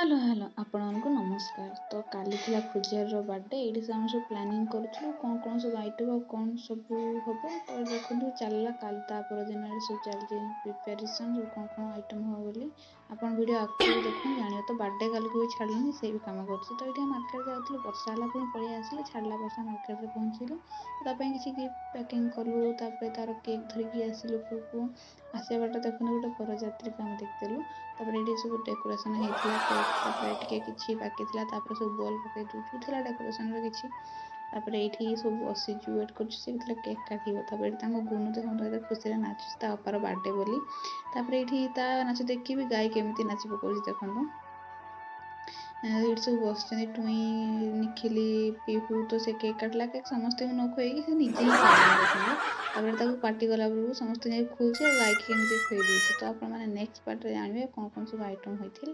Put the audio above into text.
Hello hello आपको नमस्कार। तो काली थिला खुजियार बर्थडे ये आम सब प्लानिंग करूँ कौन सब आइटम और कौन सब हम तो देखो चलला काल दिन सब चलती प्रिपेरेसन सब कौन आइटम हम बोली आप वीडियो आगे देखो जान तो बर्थडे काल को भी छाड़ूनी से भी कम कर तो ये मार्केट जाऊँ वर्षा है पुणी पलि आसिले छाड़ा वर्षा मार्केट में पहुँचलु किसी गिफ्ट पैकिंग कलु तार केक धरिकी आसिलु को आसा बाट देखो गोटे बरजात्री को आम देखदेलु ये सब डेकोरेशन होता किसी बाकी सब बॉल पकई दूसरा डेकोरेशन ये सब बसीचु वेट कर केक काट गुनु देखो खुशी नाचुच अपार बर्थडे बोली ये नाच देखी भी गाय केमी नाच पकाउछ देखो ये सब बस टुई निखिली पीहू तो से केक काटला केक समस्त न खुए निजे ही खाला पार्टी गला बेलू समस्त खुशी गाय के खुई दूसरी तो आप नेक्स्ट पार्ट जानवे कौन कौन सब आइटम होता है।